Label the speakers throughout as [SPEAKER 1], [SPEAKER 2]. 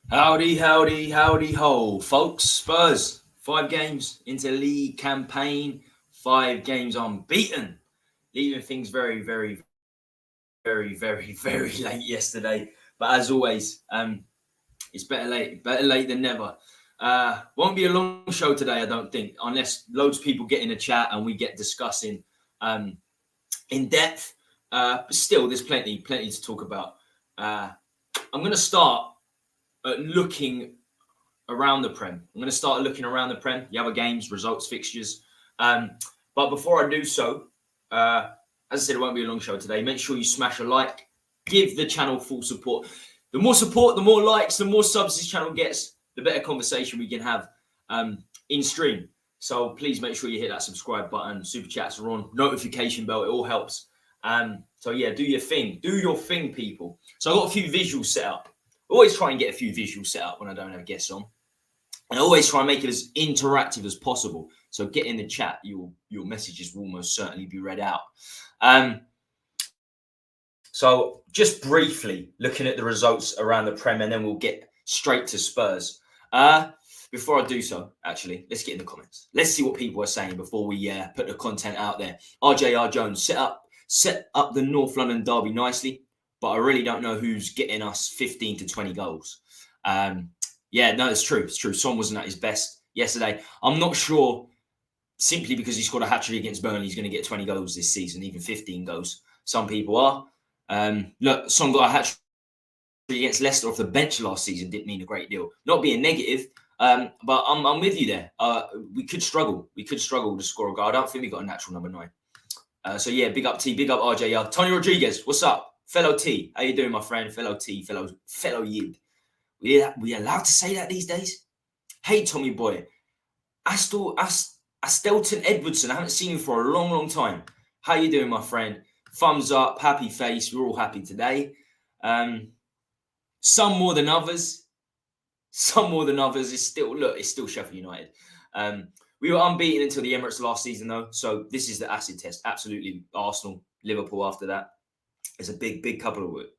[SPEAKER 1] Howdy, howdy, howdy ho, folks. Spurs, 5 games into league campaign, 5 games unbeaten, leaving things very late yesterday. But as always, it's better late than never. Won't be a long show today, I don't think, unless loads of people get in the chat and we get discussing in depth. But still, there's plenty to talk about. I'm going to start looking around the Prem. I'm going to start looking around the Prem, the other games, results, fixtures. But before I do so, as I said, it won't be a long show today. Make sure you smash a like, give the channel full support. The more support, the more likes, the more subs this channel gets, the better conversation we can have in stream. So please make sure you hit that subscribe button. Super chats are on, notification bell. It all helps. So yeah, do your thing. Do your thing, people. So I've got a few visuals set up. Always try and get a few visuals set up when I don't have guests on. And I always try and make it as interactive as possible. So get in the chat. Your messages will most certainly be read out. So just briefly looking at the results around the Prem, and then we'll get straight to Spurs. Before I do so, actually, let's get in the comments. Let's see what people are saying before we put the content out there. RJR Jones, set up the North London derby nicely, but I really don't know who's getting us 15 to 20 goals. Yeah, no, it's true. It's true. Son wasn't at his best yesterday. I'm not sure, simply because he scored a hat-trick against Burnley, he's going to get 20 goals this season, even 15 goals. Some people are. Look, Son got a hat-trick against Leicester off the bench last season. Didn't mean a great deal. Not being negative, but I'm with you there. We could struggle. We could struggle to score a goal. I don't think we got a natural number 9. So yeah, big up T, big up RJR. Tony Rodriguez, what's up? Fellow T, how you doing, my friend? Fellow T, fellow Yid. We allowed to say that these days? Hey, Tommy boy. Astelton Edwardson, I haven't seen you for a long time. How you doing, my friend? Thumbs up, happy face. We're all happy today. Some more than others. It's still Sheffield United. We were unbeaten until the Emirates last season, though. So this is the acid test. Absolutely, Arsenal, Liverpool after that. It's a big couple of weeks.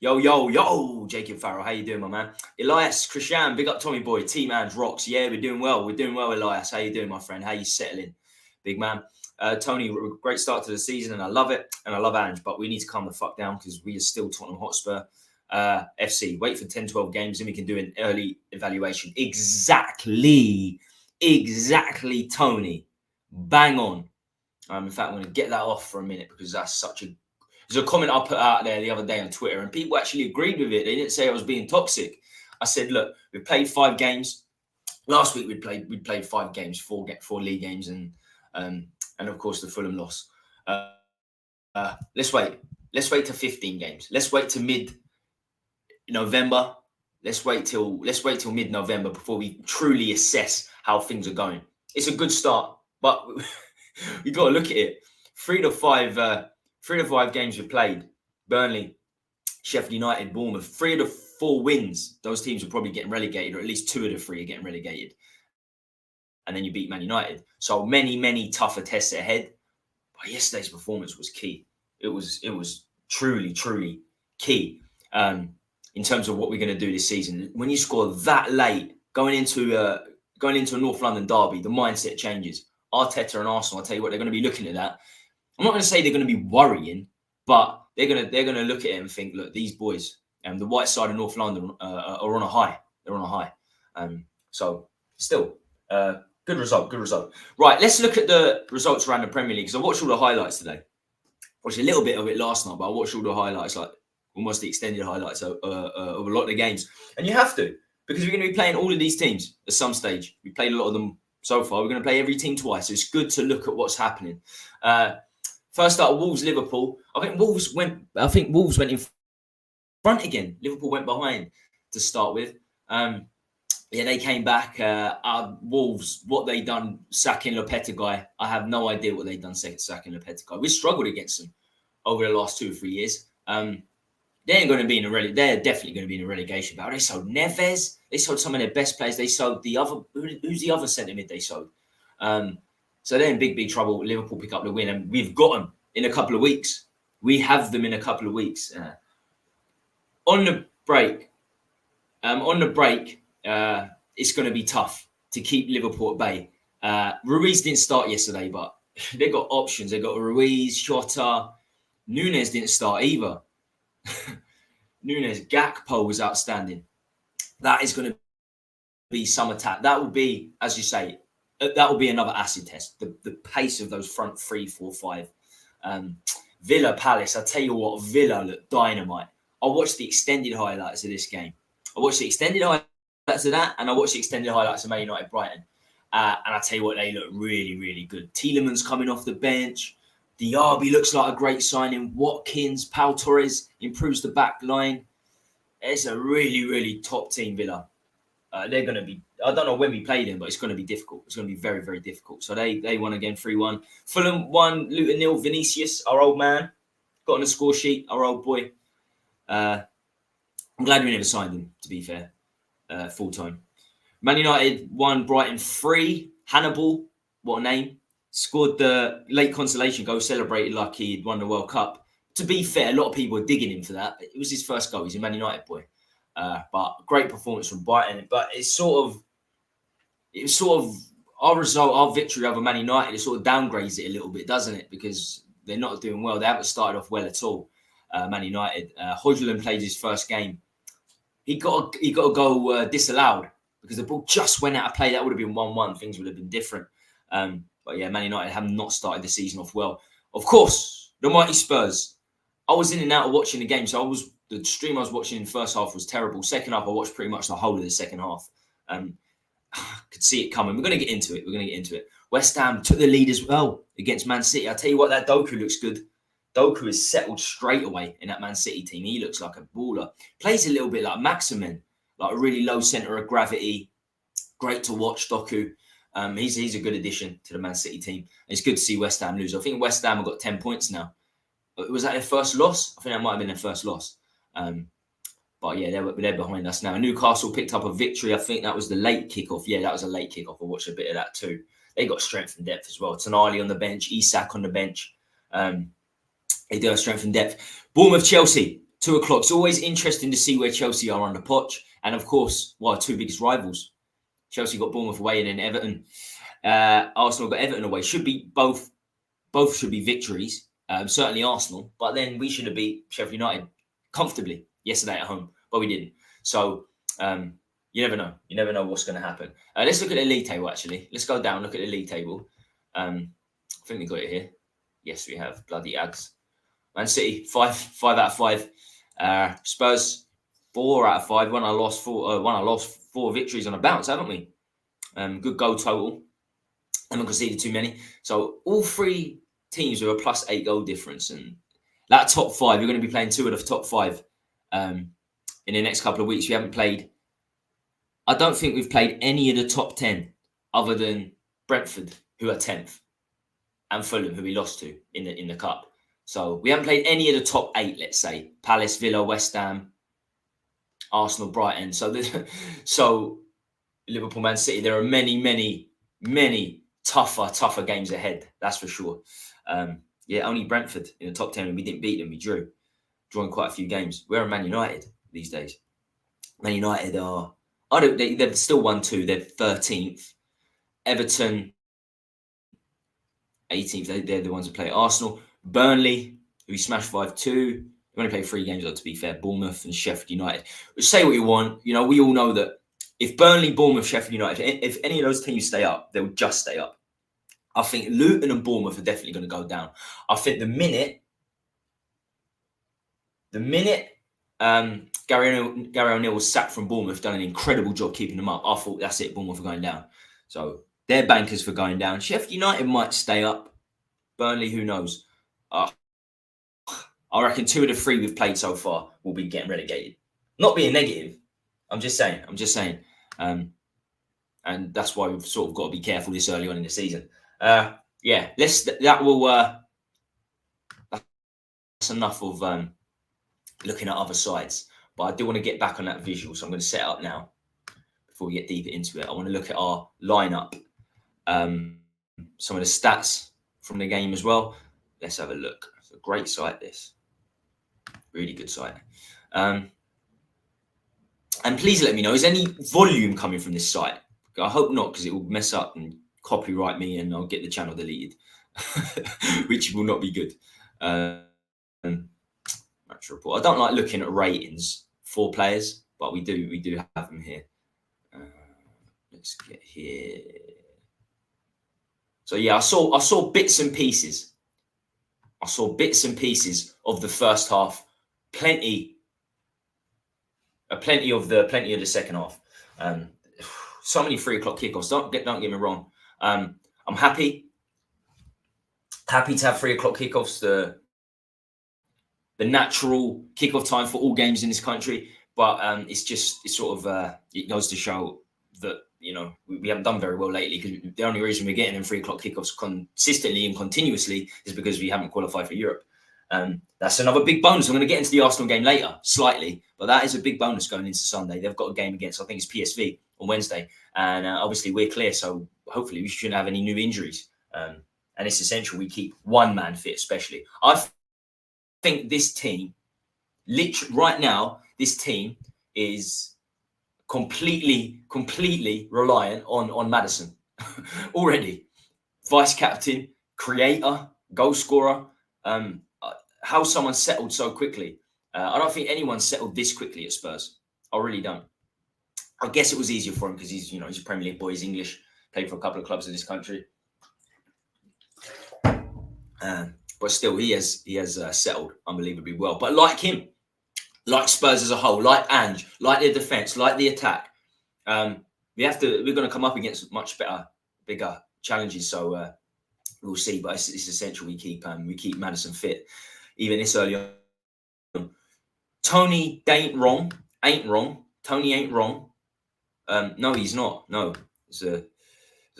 [SPEAKER 1] Yo, Jacob Farrell, how you doing, my man? Elias, Christian, big up Tommy boy. Team Ange rocks. Yeah, we're doing well, Elias. How you doing, my friend? How you settling, big man? Tony, great start to the season, and I love it, and I love Ange, but we need to calm the fuck down because we are still Tottenham Hotspur FC. Wait for 10, 12 games, and we can do an early evaluation. Exactly, Tony. Bang on. In fact, I'm going to get that off for a minute because that's there's a comment I put out there the other day on Twitter, and people actually agreed with it. They didn't say I was being toxic. I said, look, we've played 5 games. Last week we played 5 games, 4 league games, and of course the Fulham loss. Let's wait to 15 games. Let's wait to mid-November. Let's wait till mid-November before we truly assess how things are going. It's a good start, but we got to look at it. 3 to 5 games we've played. Burnley, Sheffield United, Bournemouth. 3 to 4 wins. Those teams are probably getting relegated, or at least 2 of the 3 are getting relegated. And then you beat Man United. So many tougher tests ahead. But yesterday's performance was key. It was truly key in terms of what we're going to do this season. When you score that late, going into a North London derby, the mindset changes. Arteta and Arsenal, I'll tell you what, they're going to be looking at that. I'm not going to say they're going to be worrying, but they're going to look at it and think, look, these boys, the white side of North London are on a high. They're on a high. So still, good result. Right, let's look at the results around the Premier League, because I watched all the highlights today. Watched a little bit of it last night, but I watched all the highlights, like almost the extended highlights of a lot of the games. And you have to, because we're going to be playing all of these teams at some stage. We played a lot of them so far. We're going to play every team twice. So it's good to look at what's happening. First up, Wolves-Liverpool. I think Wolves went in front again. Liverpool went behind to start with. They came back. Wolves, what they done sacking Lopetegui, I have no idea what they done sacking Lopetegui. We struggled against them over the last 2 or 3 years. They're definitely going to be in a relegation battle. They sold Neves. They sold some of their best players. They sold the other. Who's the other centre mid they sold? So they're in big trouble. Liverpool pick up the win, and we've got them in a couple of weeks. We have them in a couple of weeks. On the break, On the break, it's going to be tough to keep Liverpool at bay. Ruiz didn't start yesterday, but they got options. They got Ruiz, Shota. Nunes didn't start either. Nunes, Gakpo was outstanding. That is going to be some attack. That will be, as you say, that will be another acid test. The pace of those front 3, 4, 5. Villa Palace, I tell you what, Villa look dynamite. I watched the extended highlights of this game. I watched the extended highlights of that, and I watched the extended highlights of Man United Brighton. And I tell you what, they look really, really good. Tielemans coming off the bench. Diaby looks like a great signing. Watkins, Pau Torres improves the back line. It's a really, really top team, Villa. They're going to be, I don't know when we play them, but it's going to be difficult. It's going to be very, very difficult. So they won again 3-1. Fulham 1, Luton 0. Vinicius, our old man, got on the score sheet, our old boy. I'm glad we never signed him, to be fair, full time. Man United 1, Brighton 3. Hannibal, what a name. Scored the late consolation goal, celebrated like he'd won the World Cup. To be fair, a lot of people were digging him for that. It was his first goal. He's a Man United boy. But great performance from Brighton. But it was sort of our result, our victory over Man United, it sort of downgrades it a little bit, doesn't it? Because they're not doing well. They haven't started off well at all. Man United. Højlund played his first game. He got a goal disallowed because the ball just went out of play. That would have been 1-1. Things would have been different. But yeah, Man United have not started the season off well. Of course, the mighty Spurs. I was in and out of watching the game, so the stream I was watching in the first half was terrible. Second half, I watched pretty much the whole of the second half. Could see it coming. We're going to get into it. West Ham took the lead as well against Man City. I tell you what, that Doku looks good. Doku is settled straight away in that Man City team. He looks like a baller. Plays a little bit like Maximin, like a really low centre of gravity. Great to watch, Doku. He's a good addition to the Man City team. And it's good to see West Ham lose. I think West Ham have got 10 points now. Was that their first loss? I think that might have been their first loss. But yeah, they're behind us now. Newcastle picked up a victory. I think that was the late kickoff. Yeah, that was a late kickoff. I watched a bit of that too. They got strength and depth as well. Tonali on the bench, Isak on the bench. They do have strength and depth. Bournemouth, Chelsea, 2 o'clock. It's always interesting to see where Chelsea are under Poch. And of course, our 2 biggest rivals. Chelsea got Bournemouth away and then Everton. Arsenal got Everton away. Both should be victories. Certainly Arsenal. But then we should have beat Sheffield United comfortably yesterday at home. But we didn't. So you never know. You never know what's going to happen. Let's look at the league table, actually. Let's go down, look at the league table. I think we got it here. Yes, we have. Bloody Ags. Man City, 5 out of 5. Spurs, 4 out of 5. One I lost 4 victories on a bounce, haven't we? Good goal total. Haven't conceded too many. So all 3 teams with a +8 goal difference. And that top 5, you're going to be playing 2 of the top 5 in the next couple of weeks. We haven't played. I don't think we've played any of the top 10 other than Brentford, who are 10th, and Fulham, who we lost to in the cup. So we haven't played any of the top 8, let's say. Palace, Villa, West Ham, Arsenal, Brighton. So Liverpool, Man City, there are many, many, many tougher games ahead. That's for sure. Only Brentford in the top 10, and we didn't beat them. We drew. Drawing quite a few games. We're Man United these days. Man United are... they've still won 2. They're 13th. Everton, 18th. They're the ones who play Arsenal. Burnley, who we smashed 5-2. They've only played 3 games, though, to be fair. Bournemouth and Sheffield United. But say what you want. You know, we all know that if Burnley, Bournemouth, Sheffield United, if any of those teams stay up, they'll just stay up. I think Luton and Bournemouth are definitely going to go down. I think the minute Gary O'Neill was sacked from Bournemouth, done an incredible job keeping them up. I thought that's it, Bournemouth are going down. So they're bankers for going down. Sheffield United might stay up. Burnley, who knows? I reckon 2 of the 3 we've played so far will be getting relegated. Not being negative. I'm just saying. And that's why we've sort of got to be careful this early on in the season. That's enough of looking at other sides. But I do want to get back on that visual, so I'm going to set it up now before we get deeper into it. I want to look at our lineup, some of the stats from the game as well. Let's have a look. It's a great site, this. Really good site. And please let me know, is any volume coming from this site? I hope not, because it will mess up and copyright me and I'll get the channel deleted, which will not be good. Match report. I don't like looking at ratings for players, but we do have them here. Let's get here. So yeah, I saw bits and pieces. I saw bits and pieces of the first half. Plenty of the second half. So many 3 o'clock kickoffs. Don't get me wrong. I'm happy to have 3 o'clock kickoffs. The natural kickoff time for all games in this country, but it goes to show that we haven't done very well lately, because the only reason we're getting them 3 o'clock kickoffs consistently and continuously is because we haven't qualified for Europe. That's another big bonus. I'm going to get into the Arsenal game later, slightly, but that is a big bonus going into Sunday. They've got a game against, I think it's PSV on Wednesday, and obviously we're clear, so hopefully we shouldn't have any new injuries. And it's essential we keep one man fit, especially. I think this team, literally right now, this team is completely reliant on Maddison already. Vice captain, creator, goal scorer. How someone settled so quickly. I don't think anyone settled this quickly at Spurs. I really don't. I guess it was easier for him because he's a Premier League boy, he's English, played for a couple of clubs in this country. But still, he has settled unbelievably well. But like him, like Spurs as a whole, like Ange, like their defence, like the attack, we're going to come up against much bigger challenges. So we'll see. But it's essential we keep Maddison fit, even this early on. Tony ain't wrong. Tony ain't wrong. No, he's not. No, it's a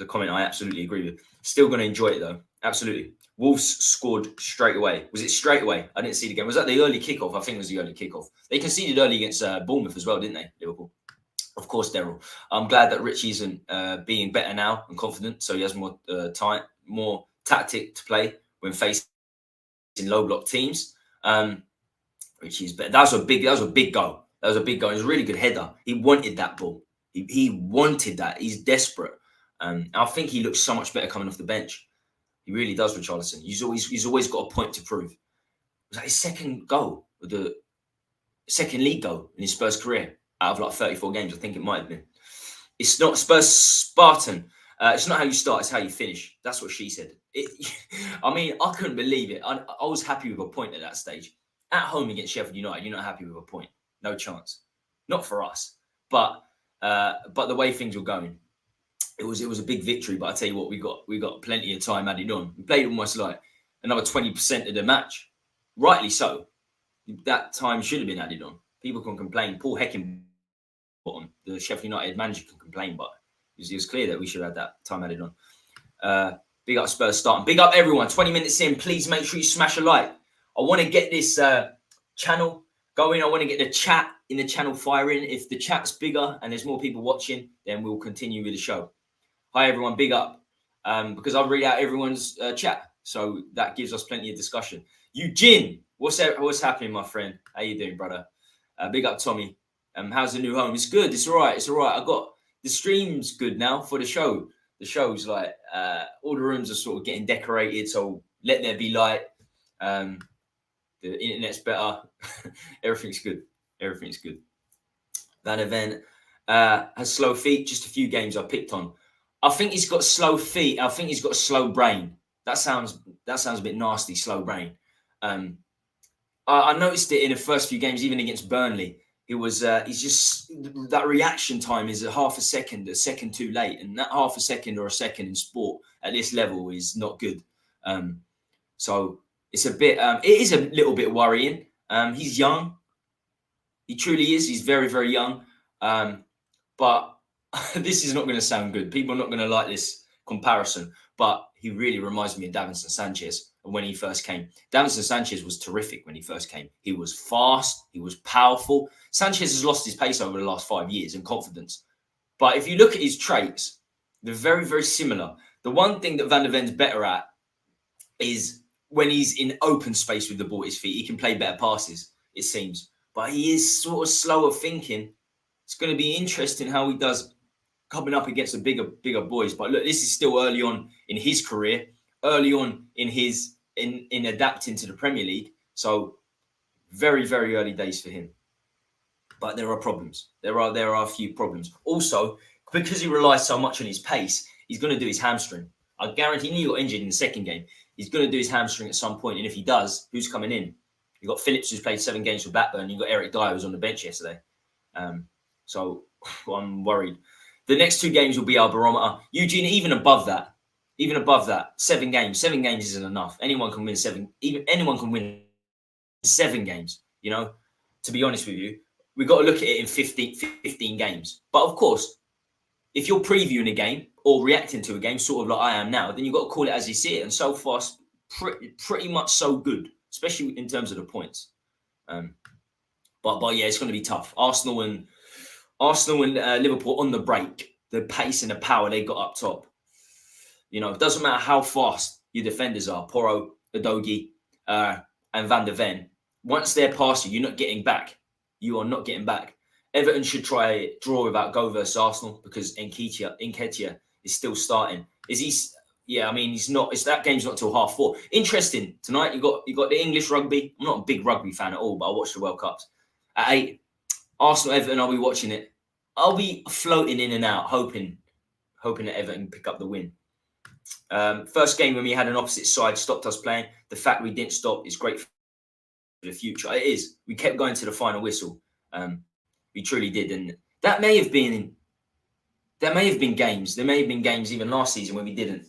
[SPEAKER 1] comment I absolutely agree with. Still going to enjoy it though. Absolutely. Wolves scored straight away. Was it straight away? I didn't see the game. Was that the early kickoff? I think it was the early kickoff. They conceded early against Bournemouth as well, didn't they, Liverpool? Of course, Daryl. I'm glad that Richie isn't being better now and confident, so he has more time, more tactic to play when facing low block teams. Richie's better. That was a big goal. That was a big goal. It was a really good header. He wanted that ball. He wanted that. He's desperate. I think he looks so much better coming off the bench. He really does, Richarlison. He's always got a point to prove. Was that his second goal, or the second league goal in his Spurs career out of like 34 games? I think it might have been. It's not Spurs Spartan. It's not how you start, it's how you finish. That's what she said. I couldn't believe it. I was happy with a point at that stage. At home against Sheffield United, you're not happy with a point. No chance. Not for us. But the way things were going, it was a big victory. But I tell you what, we got plenty of time added on. We played almost like another 20% of the match. Rightly so. That time should have been added on. People can complain. Paul Heckingbottom, the Sheffield United manager, can complain, but it was clear that we should have had that time added on. Big up Spurs starting. Big up everyone. 20 minutes in. Please make sure you smash a like. I want to get this channel going. I want to get the chat in the channel firing. If the chat's bigger and there's more people watching, then we'll continue with the show. Hi, everyone. Big up. Because I read out everyone's chat. So that gives us plenty of discussion. Eugene, what's happening, my friend? How you doing, brother? Big up, Tommy. How's the new home? It's good. It's all right. I got the stream's good now for the show. The show's like all the rooms are sort of getting decorated. So let there be light. The internet's better. Everything's good. That event has slow feet. Just a few games I picked on. I think he's got slow feet. I think he's got a slow brain. That sounds a bit nasty. Slow brain. I noticed it in the first few games, even against Burnley. He's just that reaction time is a half a second too late, and that half a second or a second in sport at this level is not good. So it's it is a little bit worrying. He's young. He truly is. He's very, very young. But this is not going to sound good. People are not going to like this comparison. But he really reminds me of Davinson Sanchez when he first came. Davinson Sanchez was terrific when he first came. He was fast. He was powerful. Sanchez has lost his pace over the last 5 years and confidence. But if you look at his traits, they're very, very similar. The one thing that Van der Ven's better at is when he's in open space with the ball at his feet, he can play better passes, it seems. But he is sort of slower thinking it's going to be interesting how he does coming up against the bigger boys. But look, this is still early on in his career, early on in his in adapting to the Premier League. So very, very early days for him. But there are problems. There are a few problems. Also, because he relies so much on his pace, he's going to do his hamstring. I guarantee he got injured in the second game. He's going to do his hamstring at some point. And if he does, who's coming in? You've got Phillips, who's played 7 games for Blackburn. You've got Eric Dyer, who's on the bench yesterday. So I'm worried. The next 2 games will be our barometer. Eugene, even above that, 7 games. 7 games isn't enough. Anyone can win 7. Anyone can win 7 games, you know, to be honest with you. We've got to look at it in 15 games. But of course, if you're previewing a game or reacting to a game, sort of like I am now, then you've got to call it as you see it. And so far, pretty much so good, especially in terms of the points. But yeah, it's going to be tough. Arsenal and Liverpool on the break, the pace and the power they got up top. You know, it doesn't matter how fast your defenders are, Porro, Udogie, and Van der Ven. Once they're past you, you're not getting back. You are not getting back. Everton should try a draw without go versus Arsenal because Nketiah is still starting. Is he? Yeah, I mean, he's not. That game's not till 4:30. Interesting. Tonight you got the English rugby. I'm not a big rugby fan at all, but I watch the World Cups. At 8, Arsenal Everton. I'll be watching it. I'll be floating in and out, hoping that Everton pick up the win. First game when we had an opposite side stopped us playing. The fact we didn't stop is great for the future. It is. We kept going to the final whistle. We truly did, and that may have been games. There may have been games even last season when we didn't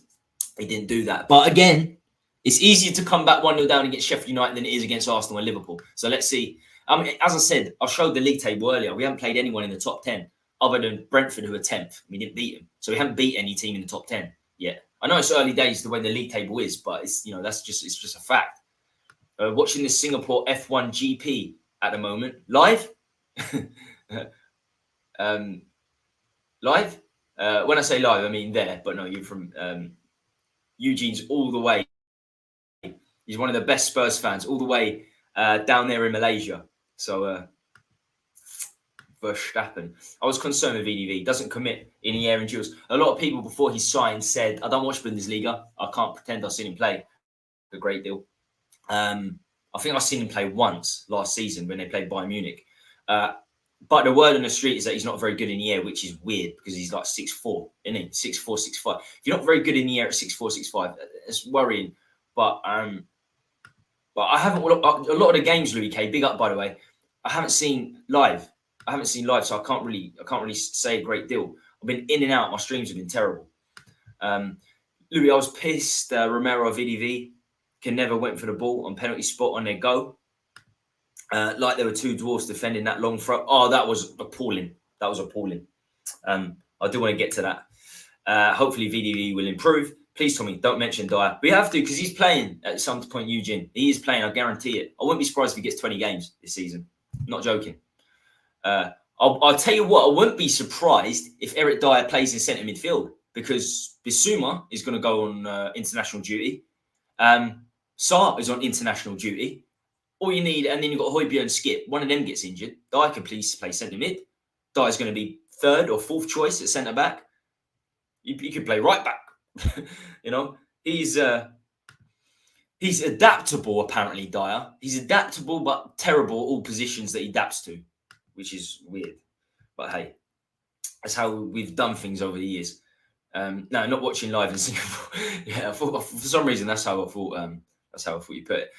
[SPEAKER 1] do that. But again, it's easier to come back 1-0 down against Sheffield United than it is against Arsenal and Liverpool. So let's see. As I said, I showed the league table earlier. We haven't played anyone in the top 10 other than Brentford, who are 10th. We didn't beat them, so we haven't beat any team in the top 10 yet. I know it's early days the way the league table is, but it's it's just a fact. Watching the Singapore F1 GP at the moment live. Live. When I say live, I mean there. But no, you're from Eugene's all the way. He's one of the best Spurs fans, all the way down there in Malaysia. So Verstappen. I was concerned with VDV. Doesn't commit in the air and duels. A lot of people before he signed said, "I don't watch Bundesliga. I can't pretend I've seen him play a great deal." I think I've seen him play once last season when they played Bayern Munich. But the word on the street is that he's not very good in the air, which is weird because he's like 6'4", isn't he? 6'4", 6'5". If you're not very good in the air at 6'4", 6'5", it's worrying. But I haven't. A lot of the games, Louis K. Big up, by the way. I haven't seen live. So I can't really say a great deal. I've been in and out. My streams have been terrible. Louis, I was pissed. Romero VDV never went for the ball on penalty spot on their go. Like there were 2 dwarfs defending that long throw. Oh, that was appalling. I do want to get to that. Hopefully VDV will improve. Please, Tommy, don't mention Dyer. We have to because he's playing at some point, Eugene. He is playing, I guarantee it. I wouldn't be surprised if he gets 20 games this season. I'm not joking. I'll tell you what, I wouldn't be surprised if Eric Dyer plays in centre midfield because Bissouma is going to go on international duty. Sarr is on international duty. All you need, and then you've got Højbjerg and Skip. One of them gets injured. Dyer can please play centre mid. Dyer's going to be 3rd or 4th choice at centre back. He could play right back. He's adaptable. Apparently, Dyer. He's adaptable, but terrible at all positions that he adapts to, which is weird. But hey, that's how we've done things over the years. No, not watching live in Singapore. Yeah, for some reason that's how I thought. That's how I thought you put it.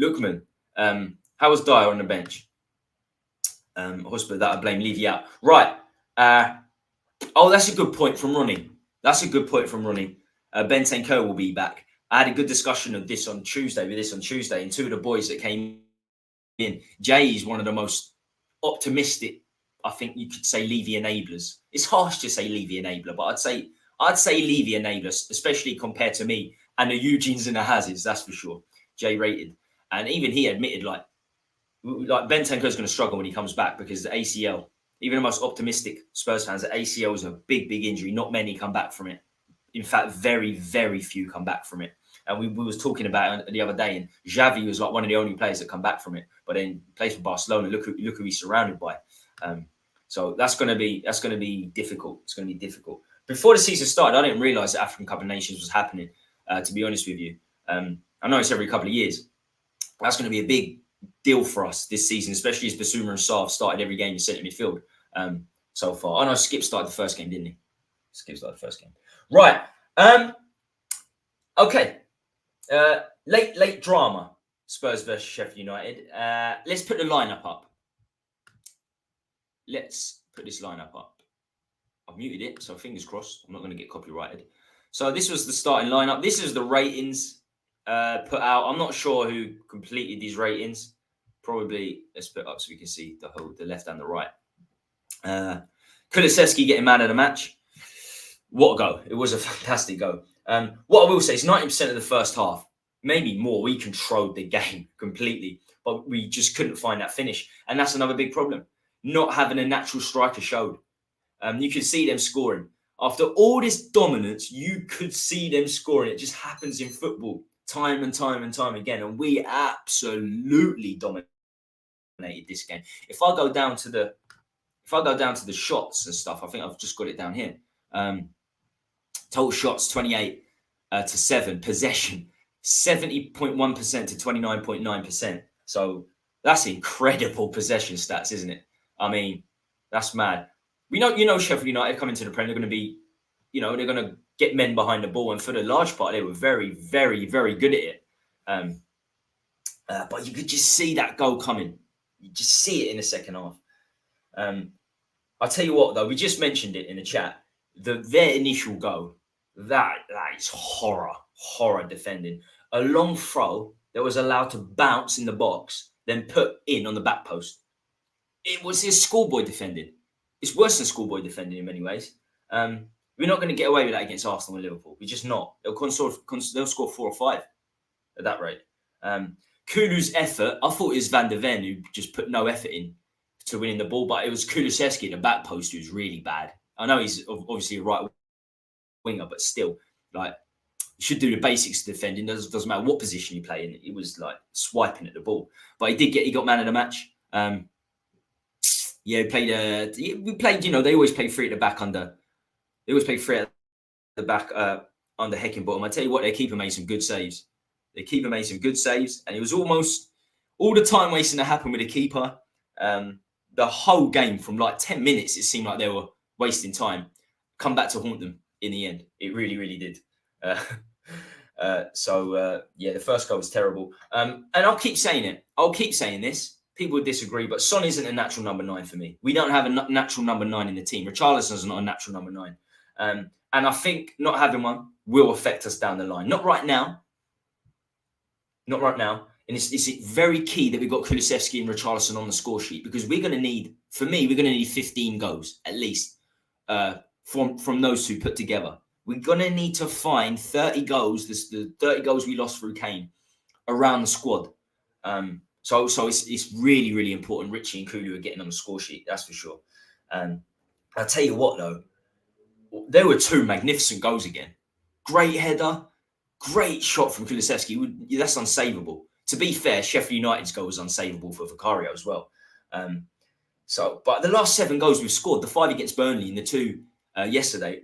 [SPEAKER 1] Lookman, how was Dyer on the bench? Hotspur, that I blame Levy out. Right. That's a good point from Ronnie. Bentancur will be back. I had a good discussion of this on Tuesday, and 2 of the boys that came in. Jay is one of the most optimistic, I think you could say, Levy enablers. It's harsh to say Levy enabler, but I'd say Levy enablers, especially compared to me and the Eugenes and the Hazards, that's for sure. Jay rated. And even he admitted, like Bentancur is going to struggle when he comes back because the ACL, even the most optimistic Spurs fans, the ACL is a big, big injury. Not many come back from it. In fact, very, very few come back from it. And we was talking about it the other day, and Xavi was like one of the only players that come back from it. But then plays for Barcelona. Look who he's surrounded by. So that's going to be difficult. It's going to be difficult. Before the season started, I didn't realise the African Cup of Nations was happening. To be honest with you, I know it's every couple of years. That's going to be a big deal for us this season, especially as Basuma and Sarr started every game in centre midfield so far. I know Skip started the first game, didn't he? Skip started the first game. Right. Okay. Late drama. Spurs versus Sheffield United. Let's put the lineup up. Let's put this lineup up. I've muted it, so fingers crossed. I'm not going to get copyrighted. So this was the starting lineup. This is the ratings put out. I'm not sure who completed these ratings. Probably let's put it up so we can see the left and the right. Kulusevski getting man of the match. What a go. It was a fantastic go. What I will say is 90% of the first half, maybe more, we controlled the game completely, but we just couldn't find that finish. And that's another big problem. Not having a natural striker showed. You could see them scoring. After all this dominance, you could see them scoring. It just happens in football time and time and time again. And we absolutely dominated this game. If I go down to the shots and stuff, I think I've just got it down here. Total shots 28 to 7. Possession 70.1% to 29.9%. So that's incredible possession stats, isn't it? I mean, that's mad. You know, Sheffield United coming to the Premier, they're going to be, they're going to get men behind the ball, and for the large part, they were very, very, very good at it. But you could just see that goal coming. You just see it in the second half. I'll tell you what, though, we just mentioned it in the chat. Their initial goal, that is horror defending. A long throw that was allowed to bounce in the box, then put in on the back post. It was his schoolboy defending. It's worse than schoolboy defending in many ways. We're not going to get away with that against Arsenal and Liverpool. We're just not. They'll score 4 or 5 at that rate. Kulu's effort, I thought it was Van der Ven who just put no effort in to winning the ball, but it was Kulusevski at the back post who was really bad. I know he's obviously a right winger, but still, like, you should do the basics of defending. Doesn't matter what position you play in. He was like swiping at the ball, but he got man of the match. Yeah, we played. They always play 3 at the back under. They always play 3 at the back under Heckingbottom. I tell you what, their keeper made some good saves. And it was almost all the time wasting that happened with the keeper. The whole game, from like 10 minutes, it seemed like they were wasting time. Come back to haunt them in the end. It really, really did. The first goal was terrible. And I'll keep saying it. I'll keep saying this. People would disagree, but Son isn't a natural number 9 for me. We don't have a natural number 9 in the team. Richarlison is not a natural number 9. And I think not having one will affect us down the line. Not right now. And it's very key that we've got Kulusevski and Richarlison on the score sheet, because we're going to need 15 goals at least from those two put together. We're going to need to find 30 goals, the 30 goals we lost through Kane, around the squad. So it's really, really important. Richie and Kulu are getting on the score sheet, that's for sure. I'll tell you what, though, there were 2 magnificent goals again. Great header, great shot from Kulusevski. That's unsavable. To be fair, Sheffield United's goal was unsavable for Vicario as well. But the last 7 goals we've scored, the 5 against Burnley and the 2 yesterday,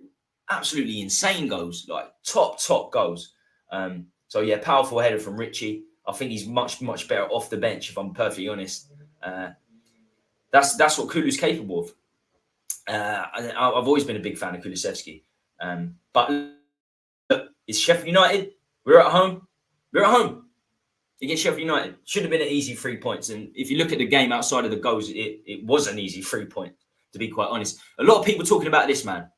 [SPEAKER 1] absolutely insane goals, like top goals. Powerful header from Richie. I think he's much better off the bench, if I'm perfectly honest. That's what Kulu's capable of. I've always been a big fan of Kulusevski. But look, it's Sheffield United. We're at home. Against Sheffield United. Should have been an easy 3 points. And if you look at the game outside of the goals, it was an easy 3 points, to be quite honest. A lot of people talking about this, man.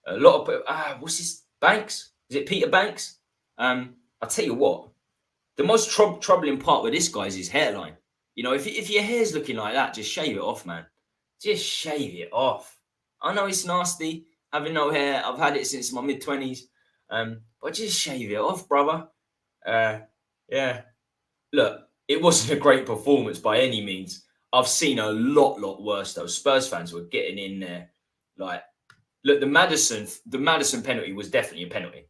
[SPEAKER 1] A lot of what's his Banks? Is it Peter Banks? I'll tell you what. The most troubling part with this guy is his hairline. If your hair's looking like that, just shave it off, man. Just shave it off. I know it's nasty having no hair. I've had it since my mid-20s. But just shave it off, brother. Yeah. Look, it wasn't a great performance by any means. I've seen a lot worse, though. Spurs fans were getting in there. Like, look, the Maddison penalty was definitely a penalty.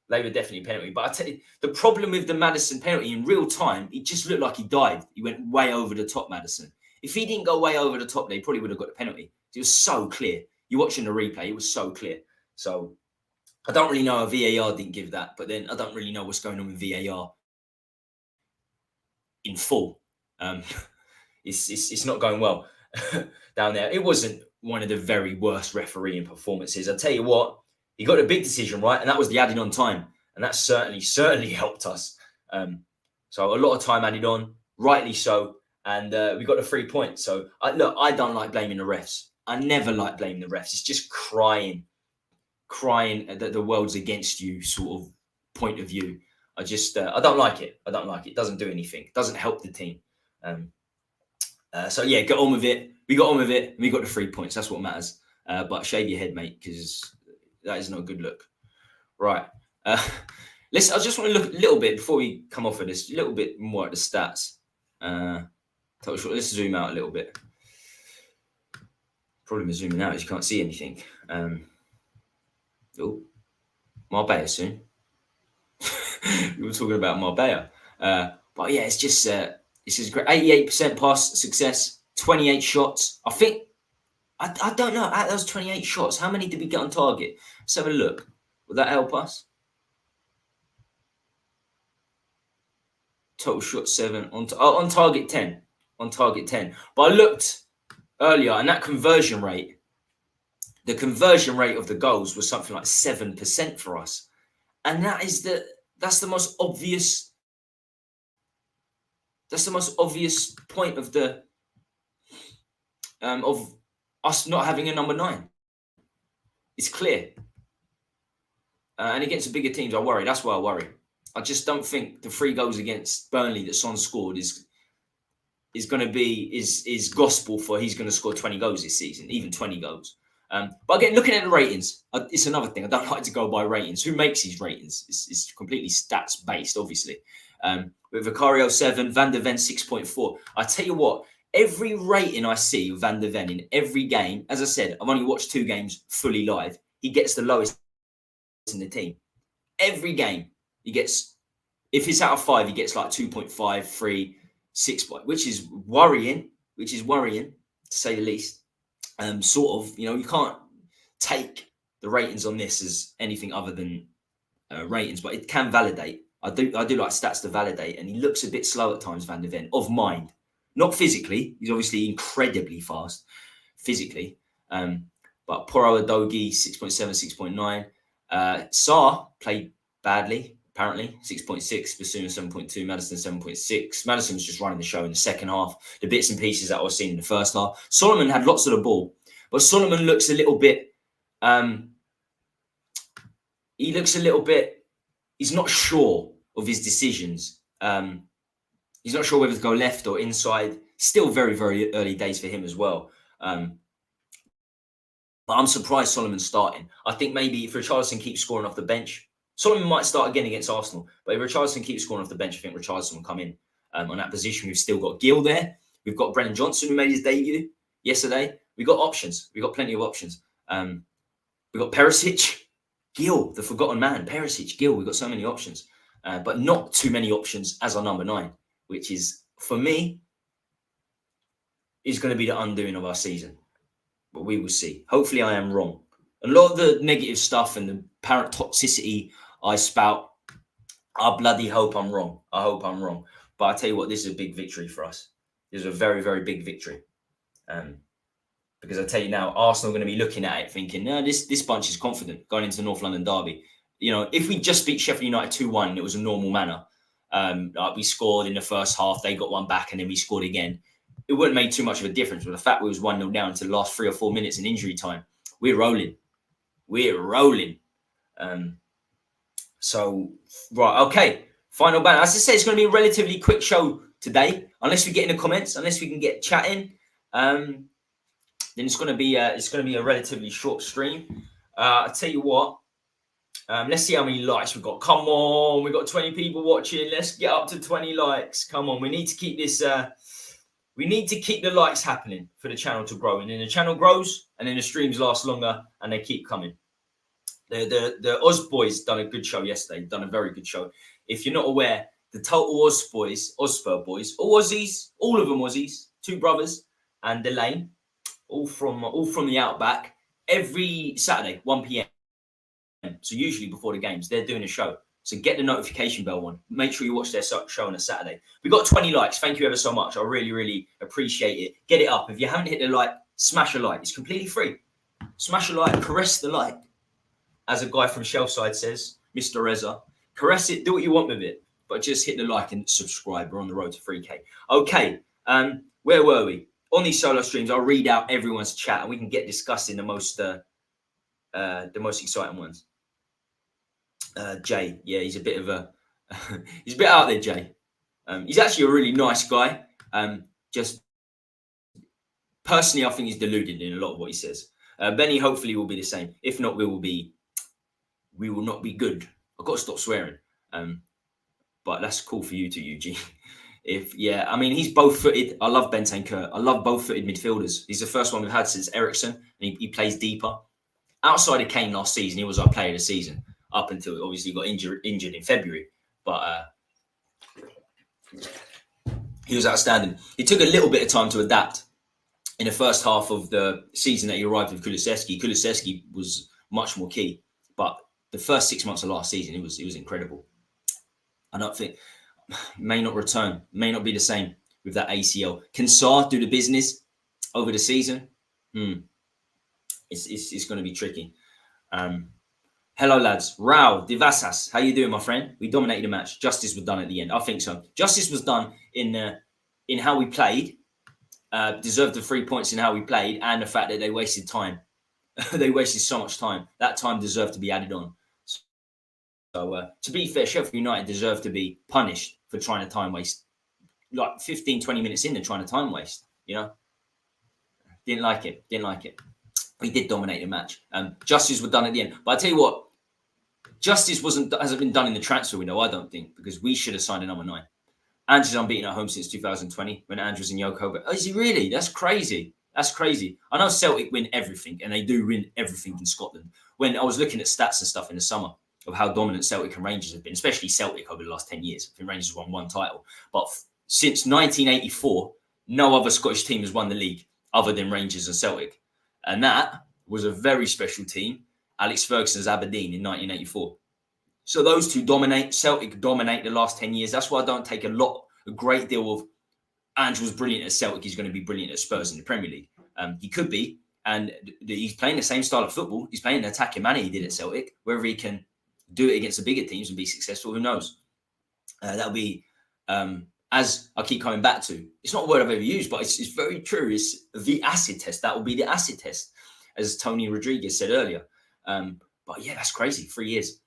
[SPEAKER 1] They were definitely a penalty. But I tell you, the problem with the Maddison penalty in real time, it just looked like he dived. He went way over the top, Maddison. If he didn't go way over the top, they probably would have got the penalty. It was so clear. You're watching the replay, it was so clear. So I don't really know how VAR didn't give that, but then I don't really know what's going on with VAR in full. It's not going well down there. It wasn't one of the very worst refereeing performances. I tell you what, he got a big decision right, and that was the added on time, and that certainly helped us. So a lot of time added on, rightly so, and we got the 3 points. So I don't like blaming the refs. I never like blaming the refs. It's just crying that the world's against you sort of point of view. I don't like it. I don't like it. It doesn't do anything. It doesn't help the team. So yeah, get on with it. We got on with it. We got the 3 points. That's what matters. But shave your head, mate, because that is not a good look. Right. I just want to look a little bit before we come off of this, a little bit more at the stats. Let's zoom out a little bit. Problem with zooming out is you can't see anything. Marbella soon. We were talking about Marbella. But yeah, it's just great. 88% pass success, 28 shots. I think, I don't know, out of those 28 shots, how many did we get on target? Let's have a look. Would that help us? Total shot 7, on target 10. On target 10. But I looked earlier, and that conversion rate, the conversion rate of the goals was something like 7% for us. And that's the most obvious. That's the most obvious point of of us not having a number 9. It's clear. And against the bigger teams, I worry. That's why I worry. I just don't think the 3 goals against Burnley that Son scored is going to be gospel for he's going to score 20 goals this season, even 20 goals. But again, looking at the ratings, it's another thing. I don't like to go by ratings. Who makes these ratings? It's completely stats based, obviously. With Vicario 7, Van der Ven 6.4. I tell you what, every rating I see of Van der Ven in every game, as I said, I've only watched 2 games fully live. He gets the lowest in the team. Every game, he gets, if it's out of 5, he gets like 2.5, 3, 6, which is worrying, to say the least. Sort of, you can't take the ratings on this as anything other than ratings, but it can validate. I do like stats to validate, and he looks a bit slow at times, Van der Ven, of mind, not physically. He's obviously incredibly fast physically, but Poro Adogi 6.7, 6.9. Sarr played badly, apparently 6.6. Basuma 7.2. Maddison 7.6. Maddison was just running the show in the second half. The bits and pieces that I was seeing in the first half. Solomon had lots of the ball, but Solomon looks a little bit. He looks a little bit. He's not sure of his decisions. He's not sure whether to go left or inside. Still very, very early days for him as well. But I'm surprised Solomon's starting. I think maybe if Richarlison keeps scoring off the bench, Solomon might start again against Arsenal. But if Richarlison keeps scoring off the bench, I think Richarlison will come in on that position. We've still got Gill there. We've got Brennan Johnson, who made his debut yesterday. We've got options. We've got plenty of options. We've got Perisic, Gill, the forgotten man. Perisic, Gill. We've got so many options. But not too many options as our number 9, which is, for me, is going to be the undoing of our season. But we will see. Hopefully I am wrong. A lot of the negative stuff and the apparent toxicity I spout, I bloody hope I'm wrong. I hope I'm wrong. But I tell you what, this is a big victory for us. This is a very, very big victory. Because I tell you now, Arsenal are going to be looking at it thinking, no, this bunch is confident going into the North London derby. If we just beat Sheffield United 2-1 and it was a normal manner, we scored in the first half, they got one back, and then we scored again, it wouldn't make too much of a difference. But the fact we was 1-0 down to the last 3 or 4 minutes in injury time, we're rolling. We're rolling. So, right, okay. Final banner. As I say, it's going to be a relatively quick show today, unless we get in the comments, unless we can get chatting. Then it's going to be a relatively short stream. I tell you what. Let's see how many likes we've got. Come on, we've got 20 people watching. Let's get up to 20 likes. Come on, we need to keep this. We need to keep the likes happening for the channel to grow, and then the channel grows, and then the streams last longer, and they keep coming. The Oz boys done a good show yesterday. Done a very good show. If you're not aware, the total Oz boys, Hotspur boys, all Aussies, all of them Aussies, 2 brothers. and Delane, all from the Outback, every Saturday, 1 p.m. So usually before the games, they're doing a show. So get the notification bell on. Make sure you watch their show on a Saturday. We got 20 likes. Thank you ever so much. I really, really appreciate it. Get it up. If you haven't hit the like, smash a like. It's completely free. Smash a like. Caress the like. As a guy from Shelfside says, Mr. Reza. Caress it. Do what you want with it. But just hit the like and subscribe. We're on the road to 3K. Okay. Where were we? On these solo streams, I'll read out everyone's chat and we can get discussing the most exciting ones. Jay, yeah, he's a bit he's a bit out there, Jay. He's actually a really nice guy. Just personally, I think he's deluded in a lot of what he says. Benny, hopefully, will be the same. If not, we will not be good. I've got to stop swearing. But that's cool for you too, Eugene. I mean, he's both-footed. I love Bentancur. I love both-footed midfielders. He's the first one we've had since Ericsson, and he plays deeper. Outside of Kane last season, he was our player of the season up until obviously he got injured in February. But he was outstanding. He took a little bit of time to adapt in the first half of the season that he arrived with Kulusevski. Kulusevski was much more key, but the first 6 months of last season, it was incredible. I don't think may not return, may not be the same with that ACL. Can Sarr do the business over the season? It's going to be tricky. Hello, lads. Rao Divasas, how you doing, my friend? We dominated the match. Justice was done at the end. I think so. Justice was done in how we played. Deserved the 3 points in how we played, and the fact that they wasted time. They wasted so much time. That time deserved to be added on. So, to be fair, Sheffield United deserved to be punished for trying to time waste. Like 15, 20 minutes in, they're trying to time waste, you know? Didn't like it. We did dominate the match. Justice were done at the end. But I tell you what, Justice hasn't been done in the transfer window, I don't think, because we should have signed a number 9. Ange is unbeaten at home since 2020 when Ange was in Yoko. But is he really? That's crazy. That's crazy. I know Celtic win everything, and they do win everything in Scotland. When I was looking at stats and stuff in the summer of how dominant Celtic and Rangers have been, especially Celtic over the last 10 years. I think Rangers won 1 title. But since 1984, no other Scottish team has won the league other than Rangers and Celtic. And that was a very special team, Alex Ferguson's Aberdeen in 1984. So those two dominate. Celtic dominate the last 10 years. That's why I don't take a great deal of Ange was brilliant at Celtic. He's going to be brilliant at Spurs in the Premier League. He could be. And he's playing the same style of football. He's playing the attacking manner he did at Celtic. Whether he can do it against the bigger teams and be successful, who knows? That'll be, as I keep coming back to, it's not a word I've ever used, but it's very true. It's the acid test. That will be the acid test, as Tony Rodriguez said earlier. But yeah, that's crazy. 3 years.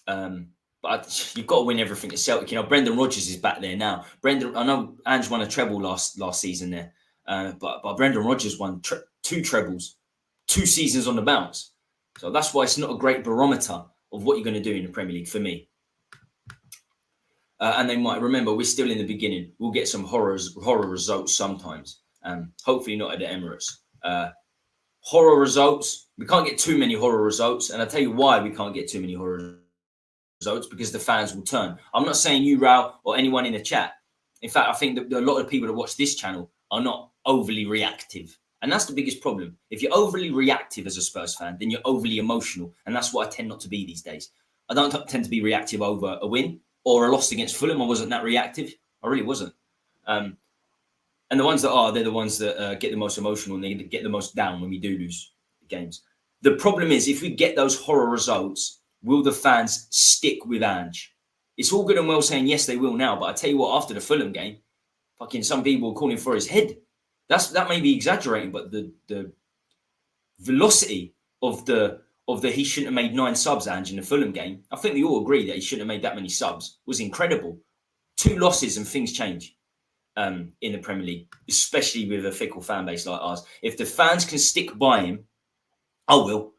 [SPEAKER 1] But you've got to win everything at Celtic. You know, Brendan Rodgers is back there now. I know Ange won a treble last season there. But Brendan Rodgers won 2 trebles, 2 seasons on the bounce. So that's why it's not a great barometer of what you're going to do in the Premier League for me. And they might remember we're still in the beginning. We'll get some horror results sometimes. Hopefully not at the Emirates. Horror results. We can't get too many horror results. And I'll tell you why we can't get too many horror results, because the fans will turn. I'm not saying you, Rao, or anyone in the chat. In fact, I think that a lot of people that watch this channel are not overly reactive. And that's the biggest problem. If you're overly reactive as a Spurs fan, then you're overly emotional. And that's what I tend not to be these days. I don't tend to be reactive over a win or a loss against Fulham. I wasn't that reactive. I really wasn't. And the ones that are, they're the ones that get the most emotional and they get the most down when we do lose games. The problem is, if we get those horror results, will the fans stick with Ange? It's all good and well saying, yes, they will now. But I tell you what, after the Fulham game, fucking some people were calling for his head. That may be exaggerating, but the velocity of the he shouldn't have made 9 subs, Ange, in the Fulham game. I think we all agree that he shouldn't have made that many subs. Was incredible. 2 losses and things change in the Premier League, especially with a fickle fan base like ours. If the fans can stick by him, I will.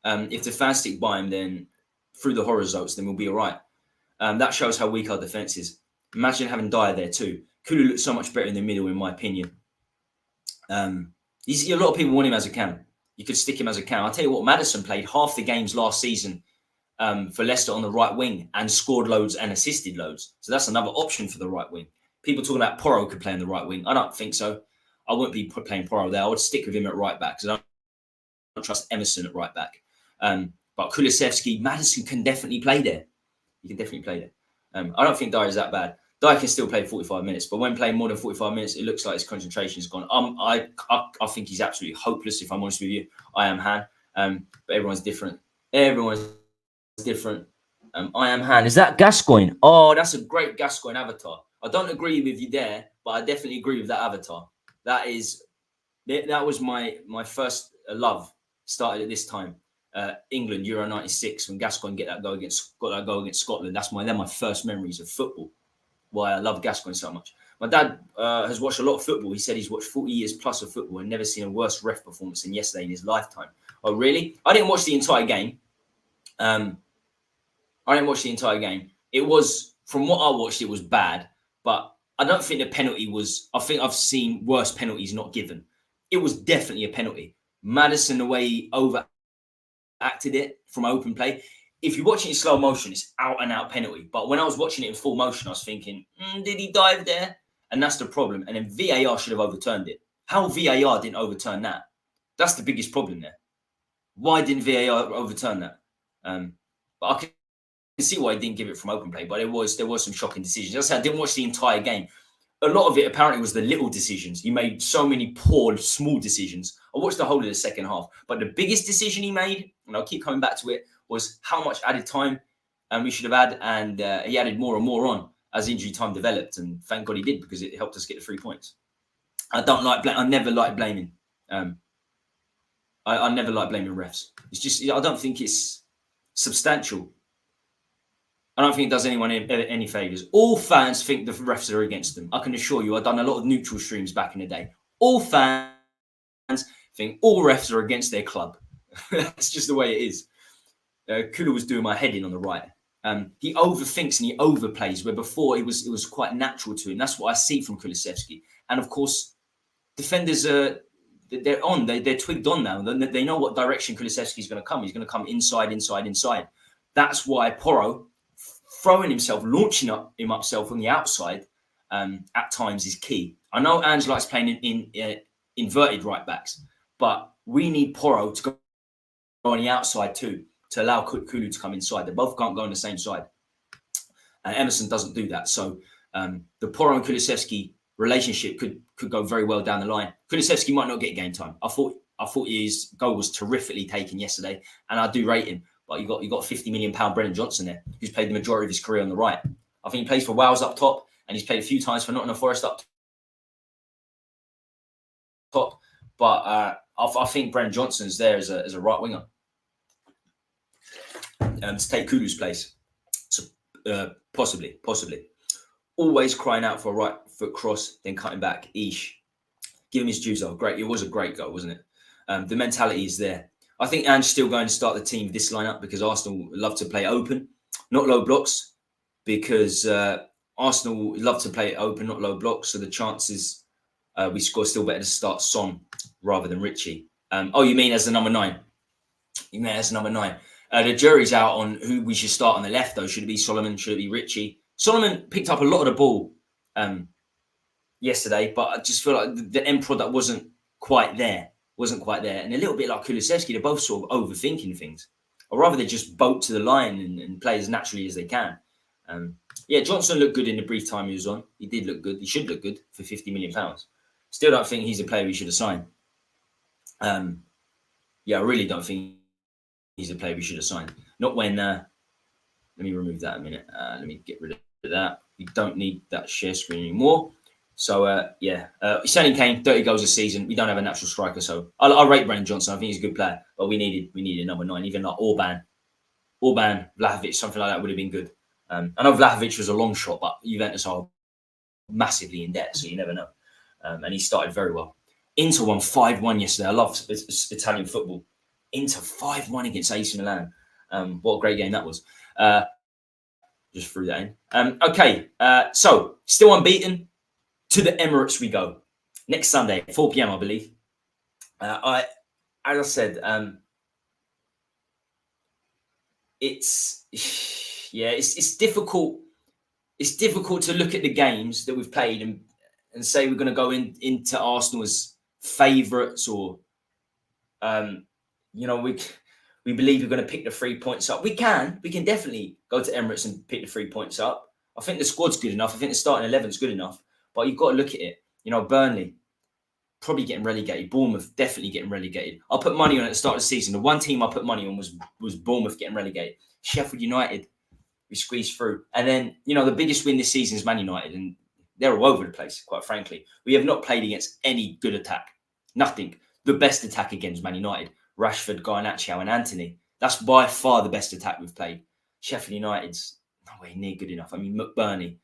[SPEAKER 1] If the fans stick by him, then through the horror results, then we'll be all right. That shows how weak our defence is. Imagine having Dyer there too. Kulu looked so much better in the middle, in my opinion. A lot of people want him as a cam. You could stick him as a cam. I'll tell you what, Maddison played half the games last season for Leicester on the right wing and scored loads and assisted loads. So that's another option for the right wing. People talking about Porro could play on the right wing. I don't think so. I wouldn't be playing Porro there. I would stick with him at right back because I don't trust Emerson at right back. But Kulusevski, Maddison can definitely play there. He can definitely play there. I don't think Dyer is that bad. Dyer can still play 45 minutes, but when playing more than 45 minutes, it looks like his concentration is gone. I think he's absolutely hopeless, if I'm honest with you. I am Han, but everyone's different. Everyone's different. I am Han. Is that Gascoigne? Oh, that's a great Gascoigne avatar. I don't agree with you there, but I definitely agree with that avatar. That was my first love. Started at this time. England Euro '96 when Gascoigne got that goal against Scotland. They're my first memories of football. Why I love Gascoigne so much. My dad has watched a lot of football. He said he's watched 40 years plus of football and never seen a worse ref performance than yesterday in his lifetime. Oh, really? I didn't watch the entire game. It was, from what I watched, it was bad. But I don't think the penalty was... I think I've seen worse penalties not given. It was definitely a penalty. Maddison, the way he overacted it from open play. If you watch it in slow motion, it's out and out penalty. But when I was watching it in full motion, I was thinking, did he dive there? And that's the problem. And then VAR should have overturned it. How VAR didn't overturn that? That's the biggest problem there. Why didn't VAR overturn that? But I can see why he didn't give it from open play. But there was some shocking decisions. As I said, I didn't watch the entire game. A lot of it apparently was the little decisions. He made so many poor, small decisions. I watched the whole of the second half. But the biggest decision he made, and I'll keep coming back to it, was how much added time we should have had. And he added more and more on as injury time developed. And thank God he did, because it helped us get the 3 points. I never like blaming. I never like blaming refs. It's just, I don't think it's substantial. I don't think it does anyone any favours. All fans think the refs are against them. I can assure you, I've done a lot of neutral streams back in the day. All fans think all refs are against their club. That's just the way it is. Kula was doing my head in on the right. He overthinks and he overplays, where before it was quite natural to him. That's what I see from Kulusevski. And of course, defenders they're on. They're twigged on now. They know what direction Kulusevski is going to come. He's going to come inside. That's why Porro throwing himself, launching himself on the outside at times is key. I know Ange likes playing in inverted right backs, but we need Porro to go on the outside too, to allow Kulu to come inside. They both can't go on the same side. And Emerson doesn't do that. So the Porro and Kulusevski relationship could go very well down the line. Kulusevski might not get game time. I thought his goal was terrifically taken yesterday, and I do rate him. But you got £50 million Brennan Johnson there, who's played the majority of his career on the right. I think he plays for Wales up top, and he's played a few times for Nottingham Forest up top. But I think Brennan Johnson's there as a right winger to take Kulu's place. So possibly. Always crying out for a right foot cross, then cutting back. Ish. Give him his dues though. Great. It was a great goal, wasn't it? The mentality is there. I think Ange's still going to start the team with this lineup because Arsenal love to play open, not low blocks, because Arsenal love to play open, not low blocks. So the chances we score still better to start Son rather than Richie. You mean as the number 9? You mean as the number 9? The jury's out on who we should start on the left, though. Should it be Solomon? Should it be Richie? Solomon picked up a lot of the ball yesterday, but I just feel like the end product wasn't quite there. And a little bit like Kulusevski, they're both sort of overthinking things. Or rather, they just boat to the line and play as naturally as they can. Johnson looked good in the brief time he was on. He did look good. He should look good for £50 million. Still don't think he's a player we should have signed. I really don't think he's a player we should have signed. Not when... let me remove that a minute. Let me get rid of that. We don't need that share screen anymore. So, he's only came 30 goals a season. We don't have a natural striker, so I rate Brennan Johnson. I think he's a good player, but we needed number 9. Even like Orban, Vlahovic, something like that would have been good. I know Vlahovic was a long shot, but Juventus are massively in debt, so you never know. And he started very well. Inter won 5-1 yesterday. I love Italian football. Inter 5-1 against AC Milan. What a great game that was. Just threw that in. So still unbeaten. To the Emirates we go next Sunday, 4 p.m. I believe. As I said, it's difficult. it's difficult to look at the games that we've played and say we're going to go into Arsenal as favourites or, you know, we believe we're going to pick the 3 points up. We can definitely go to Emirates and pick the 3 points up. I think the squad's good enough. I think the starting 11 is good enough. But you've got to look at it. You know, Burnley probably getting relegated. Bournemouth definitely getting relegated. I'll put money on at the start of the season. The one team I put money on was Bournemouth getting relegated. Sheffield United, we squeezed through. And then, you know, the biggest win this season is Man United. And they're all over the place, quite frankly. We have not played against any good attack. Nothing. The best attack against Man United. Rashford, Garnacho and Anthony. That's by far the best attack we've played. Sheffield United's nowhere near good enough. I mean, McBurney.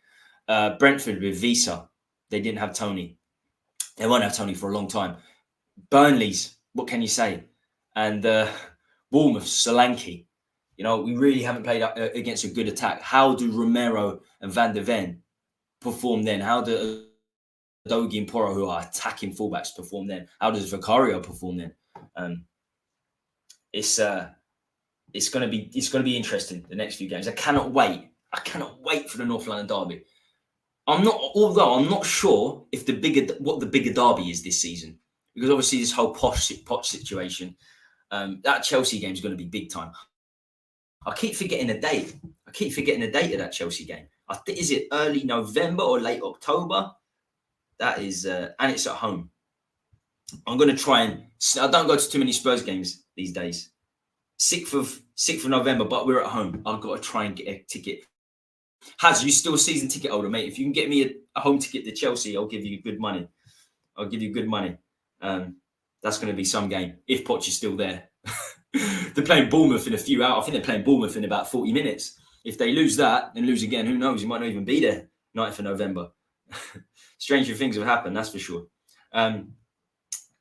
[SPEAKER 1] Brentford with Visa. They didn't have Tony. They won't have Tony for a long time. Burnley's, what can you say? And Bournemouth, Solanke. You know, we really haven't played against a good attack. How do Romero and Van der Ven perform then? How do Dogi and Porro, who are attacking fullbacks, perform then? How does Vicario perform then? It's going to be interesting the next few games. I cannot wait for the North London derby. Although I'm not sure if what the bigger derby is this season, because obviously this whole Poch situation, that Chelsea game is going to be big time. I keep forgetting the date. Of that Chelsea game. Is it early November or late October? That is, and it's at home. I'm going to try and. I don't go to too many Spurs games these days. 6th of November, but we're at home. I've got to try and get a ticket. Haz, you still a season ticket holder, mate? If you can get me a home ticket to Chelsea, I'll give you good money. That's going to be some game if Poch is still there. They're playing Bournemouth in a few hours. I think they're playing Bournemouth in about 40 minutes. If they lose that and lose again, who knows? You might not even be there 9th of November. Stranger things have happened, that's for sure.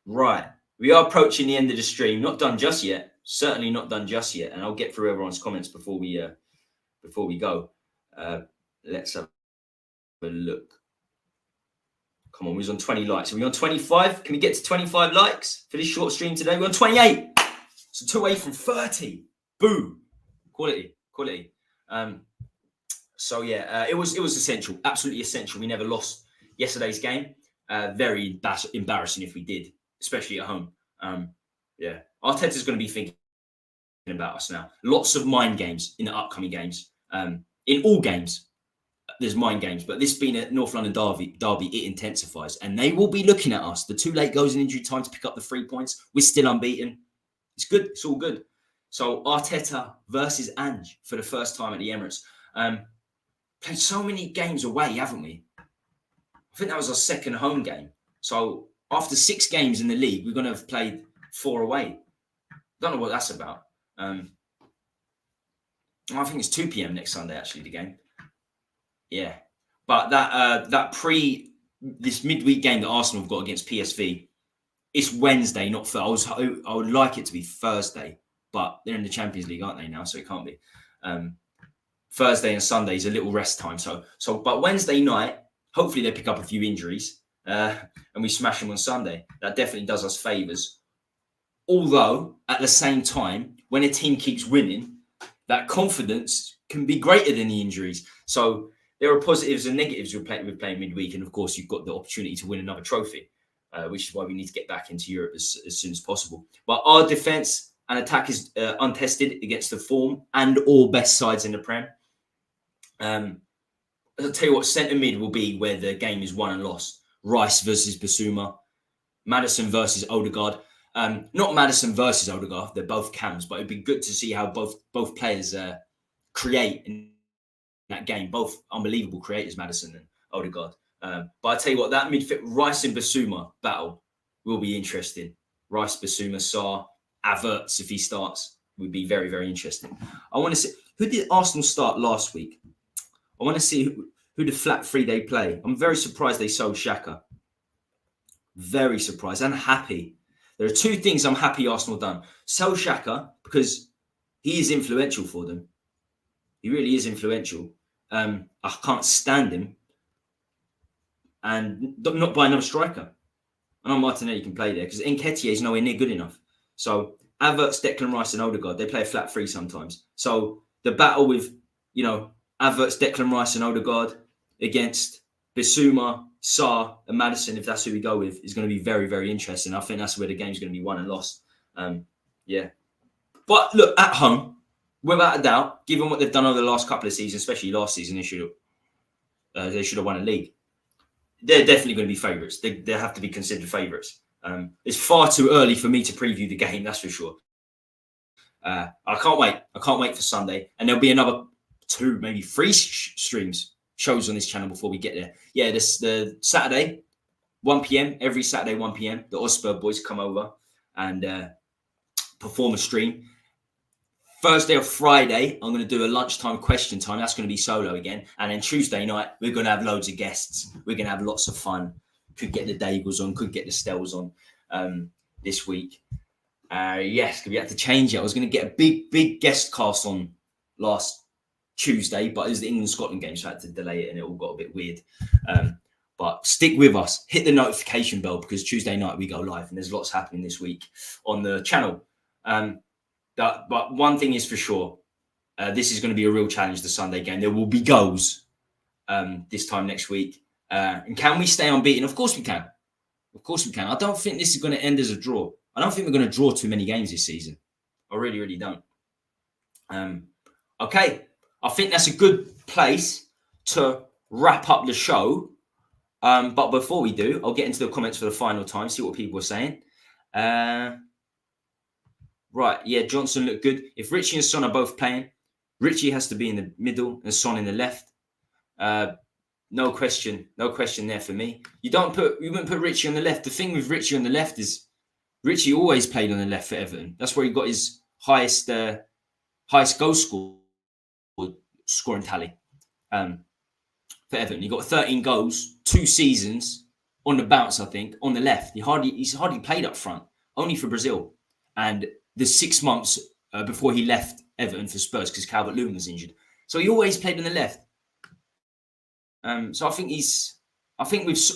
[SPEAKER 1] Right. We are approaching the end of the stream. Not done just yet. Certainly not done just yet. And I'll get through everyone's comments before we go. Let's have a look. Come on, we was on 20 likes. Are we on 25? Can we get to 25 likes for this short stream today? We're on 28. So 2 away from 30. Boom. Quality. So yeah, it was essential. Absolutely essential. We never lost yesterday's game. Very embarrassing if we did, especially at home. Yeah. Arteta's going to be thinking about us now. Lots of mind games in the upcoming games. In all games, there's mind games. But this being a North London derby, it intensifies. And they will be looking at us. The 2 late goals in injury time to pick up the 3 points. We're still unbeaten. It's good. It's all good. So Arteta versus Ange for the first time at the Emirates. Played so many games away, haven't we? I think that was our second home game. So after 6 games in the league, we're going to have played 4 away. Don't know what that's about. I think it's 2 p.m. next Sunday, actually, the game. Yeah. But this midweek game that Arsenal have got against PSV, it's Wednesday, not Thursday. I would like it to be Thursday, but they're in the Champions League, aren't they now? So it can't be. Thursday and Sunday is a little rest time. But Wednesday night, hopefully they pick up a few injuries and we smash them on Sunday. That definitely does us favours. Although, at the same time, when a team keeps winning, that confidence can be greater than the injuries. So there are positives and negatives with playing midweek. And of course, you've got the opportunity to win another trophy, which is why we need to get back into Europe as soon as possible. But our defence and attack is untested against the form and all best sides in the Prem. I'll tell you what, centre mid will be where the game is won and lost. Rice versus Basuma, Maddison versus Odegaard. Not Maddison versus Odegaard, they're both cams, but it'd be good to see how both players create in that game. Both unbelievable creators, Maddison and Odegaard. But I tell you what, that midfield Rice and Basuma battle will be interesting. Rice, Basuma, Sarr, Havertz, if he starts, would be very, very interesting. I want to see, who did Arsenal start last week? I want to see who the flat 3 they play. I'm very surprised they sold Xhaka. Very surprised and happy. There are 2 things I'm happy Arsenal done. Sell Xhaka because he is influential for them. He really is influential. I can't stand him. And not buy another striker. I know Martinelli can play there because Nketiah is nowhere near good enough. So Havertz, Declan Rice and Odegaard, they play a flat 3 sometimes. So the battle with, Havertz, Declan Rice and Odegaard, against Bissouma, Sarr, and Maddison, if that's who we go with, is going to be very, very interesting. I think that's where the game's going to be won and lost. Yeah. But look, at home, without a doubt, given what they've done over the last couple of seasons, especially last season, they should have won a league. They're definitely going to be favourites. They have to be considered favourites. It's far too early for me to preview the game, that's for sure. I can't wait. I can't wait for Sunday. And there'll be another 2, maybe 3 shows on this channel before we get there. Yeah, the Saturday, 1 p.m. Every Saturday, 1 p.m. The Hotspur boys come over and perform a stream. Thursday or Friday, I'm going to do a lunchtime question time. That's going to be solo again. And then Tuesday night, we're going to have loads of guests. We're going to have lots of fun. Could get the Dagels on, could get the Stells on this week. Yes, we had to change it. I was going to get a big guest cast on last Tuesday, but it was the England-Scotland game, so I had to delay it and it all got a bit weird. But stick with us. Hit the notification bell because Tuesday night we go live and there's lots happening this week on the channel. But one thing is for sure, this is going to be a real challenge, the Sunday game. There will be goals this time next week. And can we stay unbeaten? Of course we can. Of course we can. I don't think this is going to end as a draw. I don't think we're going to draw too many games this season. I really, really don't. Okay. I think that's a good place to wrap up the show. But before we do, I'll get into the comments for the final time, see what people are saying. Right, yeah, Johnson looked good. If Richie and Son are both playing, Richie has to be in the middle and Son in the left. No question there for me. You wouldn't put Richie on the left. The thing with Richie on the left is Richie always played on the left for Everton. That's where he got his highest goal scoring tally for Everton. He got 13 goals, 2 seasons on the bounce, I think, on the left. He's hardly played up front, only for Brazil. And the 6 months before he left Everton for Spurs because Calvert-Lewin was injured. So he always played on the left. So I think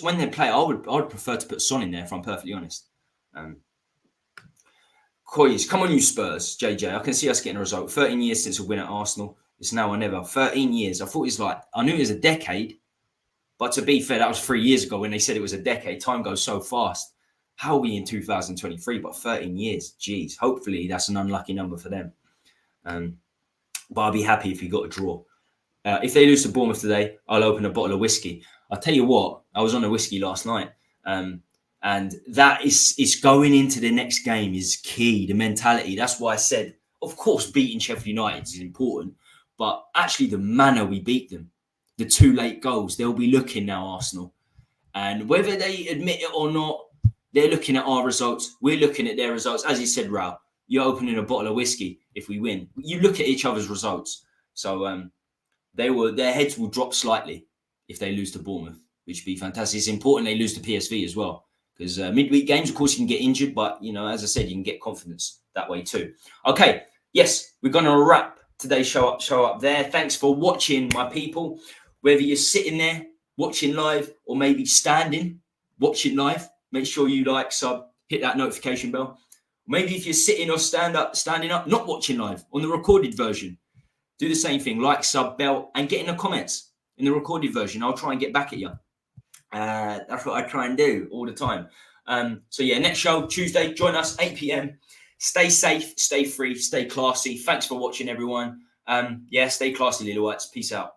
[SPEAKER 1] when they play, I would prefer to put Son in there if I'm perfectly honest. Coys, come on you Spurs, JJ. I can see us getting a result. 13 years since a win at Arsenal. It's now or never. 13 years. I thought I knew it was a decade. But to be fair, that was 3 years ago when they said it was a decade. Time goes so fast. How are we in 2023? But 13 years. Jeez. Hopefully that's an unlucky number for them. But I'll be happy if we got a draw. If they lose to Bournemouth today, I'll open a bottle of whiskey. I'll tell you what, I was on a whiskey last night. And that is going into the next game is key, the mentality. That's why I said, of course, beating Sheffield United is important. But actually the manner we beat them, the 2 late goals, they'll be looking now, Arsenal. And whether they admit it or not, they're looking at our results. We're looking at their results. As you said, Raul, you're opening a bottle of whiskey if we win. You look at each other's results. So their heads will drop slightly if they lose to Bournemouth, which would be fantastic. It's important they lose to PSV as well. Because midweek games, of course, you can get injured. But, as I said, you can get confidence that way too. Okay, yes, we're going to wrap today's show up there. Thanks for watching, my people. Whether you're sitting there watching live or maybe standing watching live, make sure you like, sub, hit that notification bell. Maybe if you're sitting or standing up, not watching live on the recorded version, do the same thing. Like, sub, bell, and get in the comments in the recorded version. I'll try and get back at you. That's what I try and do all the time. So yeah, next show, Tuesday. Join us, 8 p.m. Stay safe, stay free, stay classy. Thanks for watching, everyone. Stay classy, little whites. Peace out.